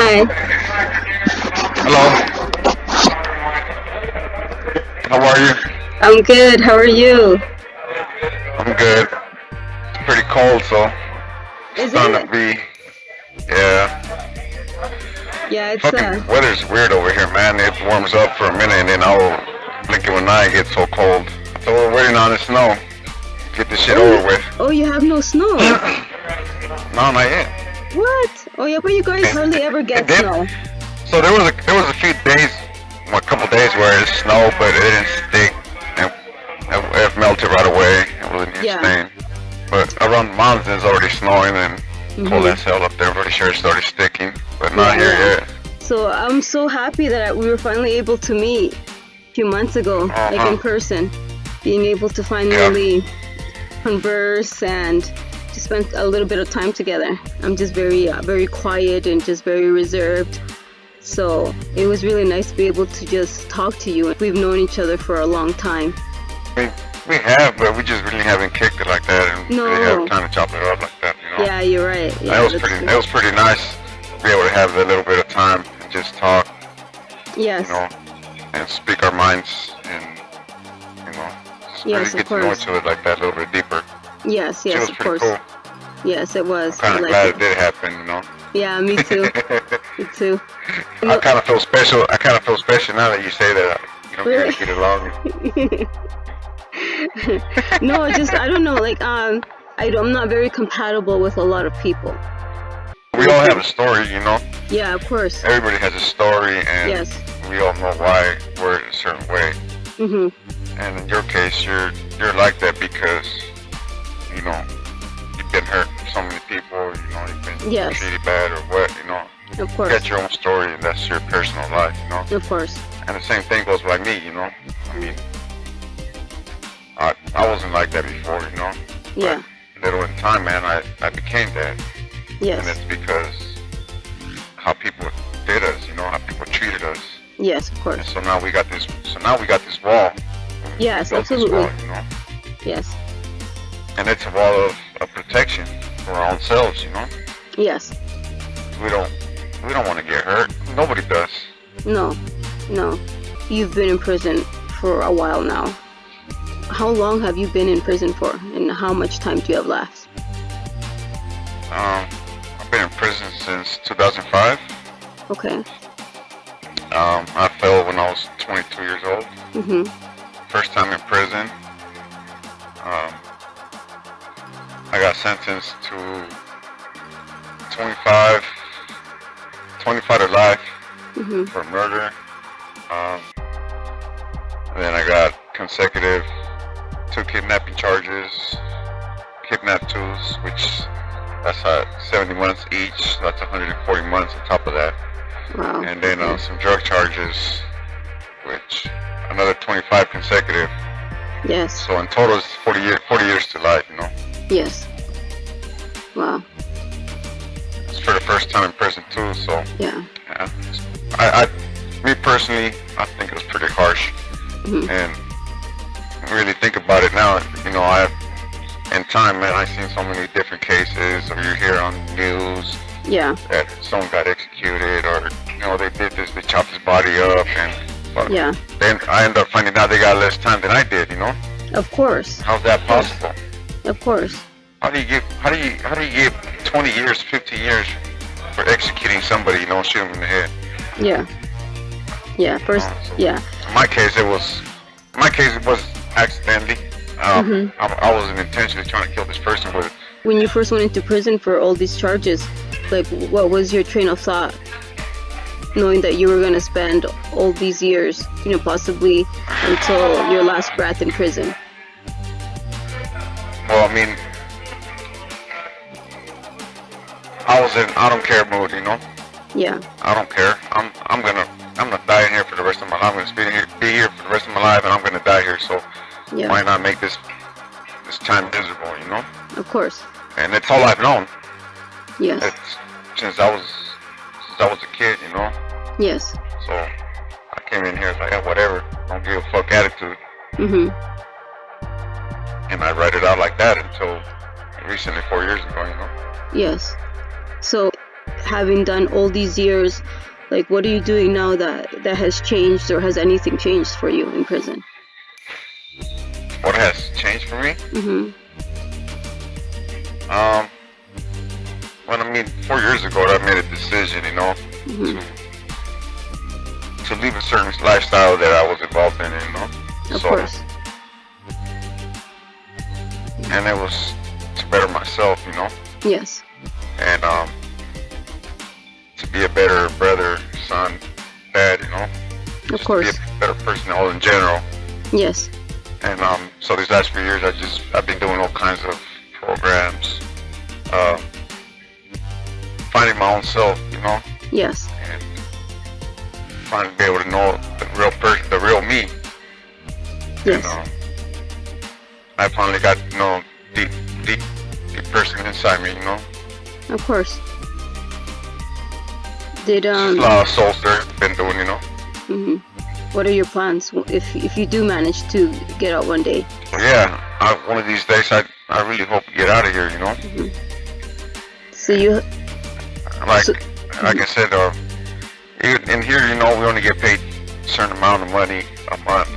Hi. Hello, how are you? I'm good. How are you? I'm good. It's pretty cold, so it's Is starting it? to be, yeah. Yeah, it's Fucking weather's weird over here, man. It warms up for a minute and then I'll blink it when I get so cold. So we're waiting on the snow. Get this shit Oh, over with. you have no snow. No, not yet. What? Oh yeah, but you guys hardly ever It get did. snow. So there was a few days, well, a couple days where it snowed, but it didn't stick. It melted right away. It wasn't even Yeah. staying. But around the mountains it's already snowing and cold Mhm. as hell up there. I'm pretty sure it started sticking, but not Yeah, here yeah. yet. So I'm so happy that we were finally able to meet a few months ago, like in person. Being able to finally converse and to spend a little bit of time together. I'm just very quiet and just very reserved. So it was really nice to be able to just talk to you. We've known each other for a long time. We have, but we just really haven't kicked it like that and No. really have time to chop it up like that, you know. Yeah, you're right. Yeah, That was that's pretty. true. It was pretty nice to be able to have a little bit of time and just talk, Yes. you know, and speak our minds and you know, just Yes, really of get to know course. each other like that a little bit deeper. Yes, It yes, was of pretty course. cool. Yes, it was. Kind I of liked glad it. it did happen, you know. Yeah, me too. Me too. I kind of feel special. I kind of feel special now that you say that. You know, Really? get along. No, just I don't know. Like I'm not very compatible with a lot of people. We all have a story, you know. Yeah, of course. Everybody has a story, and Yes. we all know why we're a certain way. Mhm. And in your case, you're like that because you know you've been hurt from so many people. You know, you've been Yes. treated bad or what. You know, Of you course. got your own story, and that's your personal life. You know, Of course. and the same thing goes like me. You know, I mean, I wasn't like that before. You know, Yeah. little in time, man, I became that. And Yes. it's because how people did us, you know, how people treated us. Yes, of And course. so now we got this. So now we got this wall. Yes, We built this absolutely. wall, you know, Yes. and it's a wall of protection for our own selves. You know, Yes. we don't want to get hurt. Nobody does. No. No. You've been in prison for a while now. How long have you been in prison for, and how much time do you have left? I've been in prison since 2005. Okay. I fell when I was 22 years old. Mhm. First time in prison. I got sentenced to 25 to life Mhm. for murder. And then I got consecutive 2 kidnapping charges, kidnap twos, which that's 70 months each. That's 140 months on top of that. Wow. And then Okay. some drug charges, which another 25 consecutive. Yes. So in total, it's 40 years to life. You know, Yes. Wow. it's for the first time in prison too. So Yeah. yeah, me personally, I think it was pretty harsh. Mhm. And really think about it now, you know, in time, man, I've seen so many different cases, or you hear on the news Yeah. that someone got executed, or, you know, they did this, they chopped his body up, and but Yeah. then I end up finding out they got less time than I did, you know? Of course. How's that possible? Of course. How do you give 20 years, 15 years for executing somebody, you know, shoot him in the head? Yeah. Yeah. First. So Yeah. in my case, it was accidentally. Mhm. I wasn't intentionally trying to kill this person, but When you first went into prison for all these charges, like, what was your train of thought, knowing that you were gonna spend all these years, possibly until your last breath in prison? well, I mean, I was in I don't care mood, you know. Yeah. I don't care. I'm gonna die in here for the rest of my life. I'm gonna be here for the rest of my life, and I'm gonna die here. So Yeah. why not make this time miserable, you know? Of course. And it's all I've known. Yes. It's since I was a kid, you know. Yes. So I came in here like, yeah, whatever, don't give a fuck attitude, Mhm. and I read it out like that until recently, 4 years ago, you know. Yes. So, having done all these years, like, what are you doing now that has changed, or has anything changed for you in prison? What has changed for me? Mm-hmm. Well, I mean, 4 years ago, I made a decision, Mm-hmm. to leave a certain lifestyle that I was involved in, Of course. And it was to better myself, Yes. and to be a better brother, son, dad, Of just course. to be a better person all in general. Yes. And so these last few years, I've been doing all kinds of programs, finding my own self, Yes. and finally be able to know the real person, the real me. Yes. And I finally got to know deep person inside me, Of course. Did Just a lot of soul search been doing, Mm-hmm. What are your plans if you do manage to get out one day? Yeah, one of these days I really hope to get out of here, Mm-hmm. So you. Like I said, in here, we only get paid a certain amount of money a month.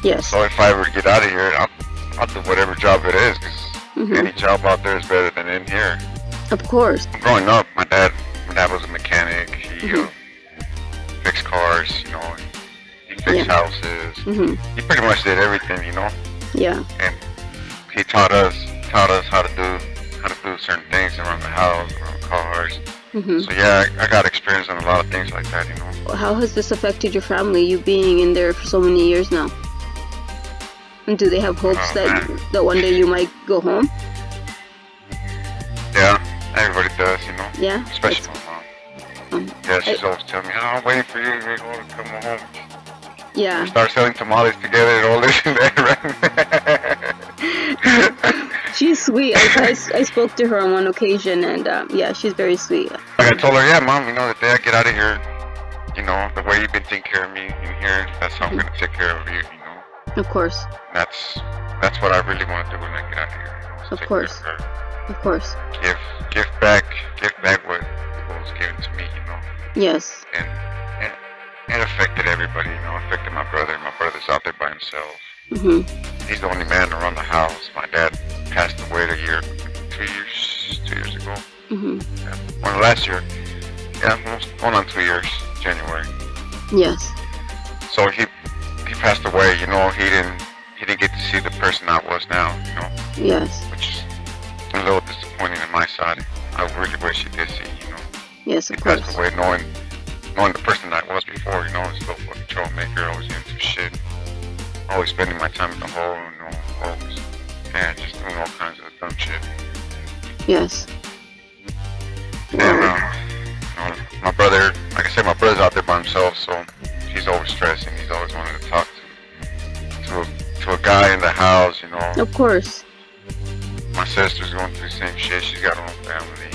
Yes. So if I ever get out of here, I'll do whatever job it is, because Mm-hmm. any job out there is better than in here. Of course. Growing up, my dad was a mechanic. He Mm-hmm. fixed cars, he fixed houses. Mm-hmm. He pretty much did everything, Yeah. and he taught us how to do certain things around the house, around cars. Mm-hmm. So yeah, I got experience on a lot of things like that, How has this affected your family, you being in there for so many years now? And do they have hopes that one day you might go home? Yeah, everybody does, Yeah? Especially my mom. Yeah, she's always telling me, I'm waiting for you to come home. Yeah. We start selling tamales together and all this and that, right? She's sweet. I spoke to her on one occasion, and yeah, she's very sweet. Like I told her, yeah, Mom, the day I get out of here, the way you've been taking care of me in here, that's how I'm going to take care of you, Of course. That's what I really want to do when I get out of here. Of take course. care of her. Of course. Give back what was given to me, Yes. and it affected everybody, affected my brother. My brother's out there by himself. Mm-hmm. He's the only man around the house. My dad passed away 2 years ago. Mm-hmm. Yeah. Well, last year. Yeah, almost going on 2 years, January. Yes. So he passed away, he didn't get to see the person I was now, Yes. which is a little disappointing on my side. I really wish he did see, Yes, of He course. passed away knowing the person I was before, he's a little troublemaker, always into shit, always spending my time in the hole, always, just doing all kinds of dumb shit. Yes. And, my brother, like I said, my brother's out there by himself, so he's always stressing, he's always wanting to talk to a guy in the house, Of course. My sister's going through the same shit, she's got her own family,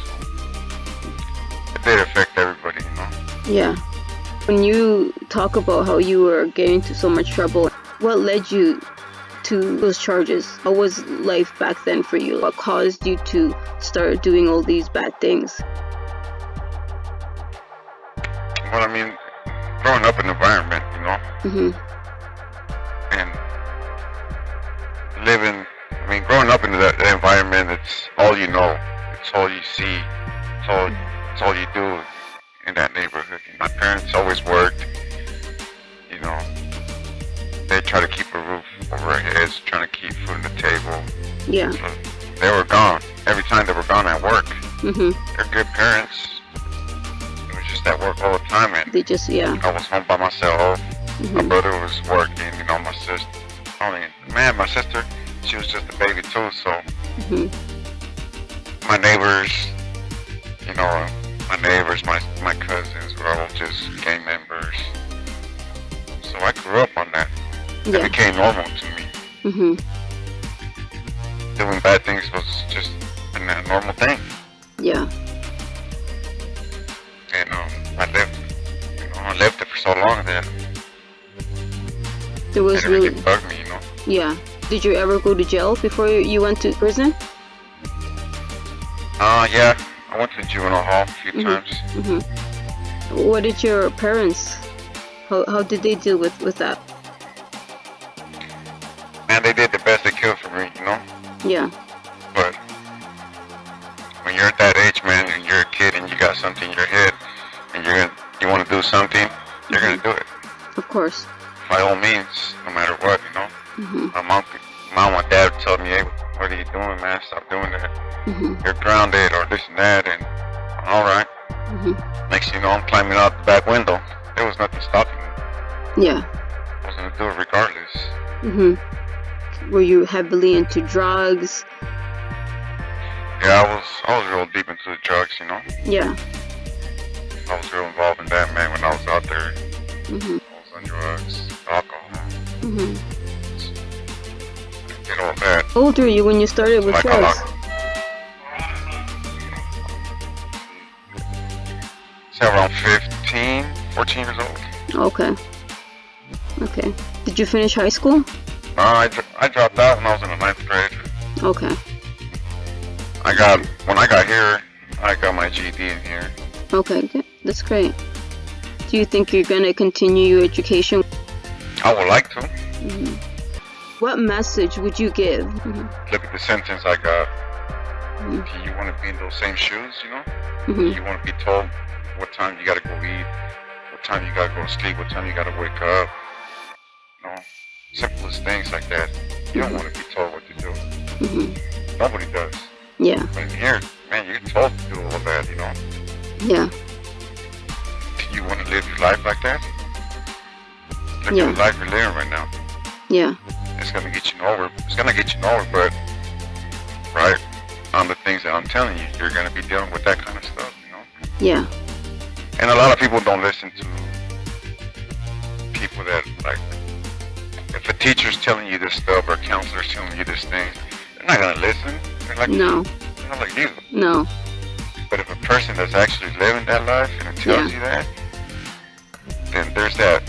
so it did affect everybody, Yeah. When you talk about how you were getting into so much trouble, what led you to those charges? How was life back then for you? What caused you to start doing all these bad things? Well, I mean, growing up in the environment, Mm-hmm. and growing up in that environment, it's all you know, it's all you see, it's all you do in that neighborhood. My parents always worked, they try to keep a roof over our heads, trying to keep food on the table. Yeah. So they were gone. Every time they were gone at work. Mm-hmm. They're good parents. It was just at work all the time, and They just, yeah. I was home by myself. Mm-hmm. My brother was working, my sister. My sister, she was just a baby too, so Mm-hmm. my neighbors, my cousins were all just gang members. So I grew up on that. It Yeah. became normal to me. Mm-hmm. Doing bad things was just a normal thing. Yeah. And I lived it for so long that There was it really, really bugged me, yeah. Did you ever go to jail before you went to prison? Yeah, I went to juvenile hall a few times. Mm-hmm. What did your parents? How did they deal with that? Man, they did the best they could for me, you know. Yeah. But when you're at that age, man, and you're a kid and you got something in your head, and you want to do something, you're gonna do it. Of course. By all means, no matter what, you know. Mm-hmm. My mom and dad told me, hey, what are you doing, man? Stop doing that. Mm-hmm. You're grounded or this and that, and all right. Mm-hmm. Next thing you know, I'm climbing out the back window. There was nothing stopping me. Yeah. I was gonna do it regardless. Mm-hmm. Were you heavily into drugs? Yeah, I was real deep into the drugs, you know. Yeah. I was real involved in that, man, when I was out there. Mm-hmm. I was on drugs, alcohol. Mm-hmm. Did all that. How old were you when you started with Like drugs? Say around 15, 14 years old. Okay. Okay. Did you finish high school? I dropped out when I was in the 9th grade. Okay. When I got here, I got my GED in here. Okay, good. That's great. Do you think you're going to continue your education? I would like to. Mm-hmm. What message would you give? Mm-hmm. Look at the sentence I got. Mm-hmm. Do you want to be in those same shoes, you know? Mm-hmm. Do you want to be told what time you got to go eat, what time you got to go to sleep, what time you got to wake up? You know, simplest things like that. You don't want to be told what to do. Mm-hmm. Nobody does. Yeah. But in here, man, you're told to do all of that, you know? Yeah. Do you want to live your life like that? Look Yeah. at the life you're living right now. Yeah. It's gonna get you nowhere. It's gonna get you nowhere, but right on the things that I'm telling you, you're gonna be dealing with that kind of stuff, you know. Yeah. And a lot of people don't listen to people that like. If a teacher's telling you this stuff or a counselor's telling you this thing, they're not gonna listen. They're like No. They're not like you. No. But if a person that's actually living that life and it tells you that, then there's that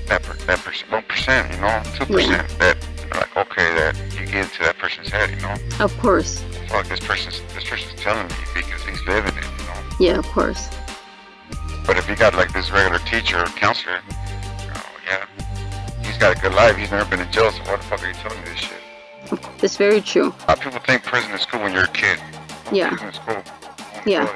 1%, you know, 2% that like, okay, that you get into that person's head, you know. Of course. Fuck, this person's telling me because he's living it, you know. Yeah, of course. But if you got like this regular teacher or counselor, yeah, he's got a good life. He's never been in jail, so why the fuck are you telling me this shit? It's very true. A lot of people think prison is cool when you're a kid. Yeah. Prison is cool. Yeah.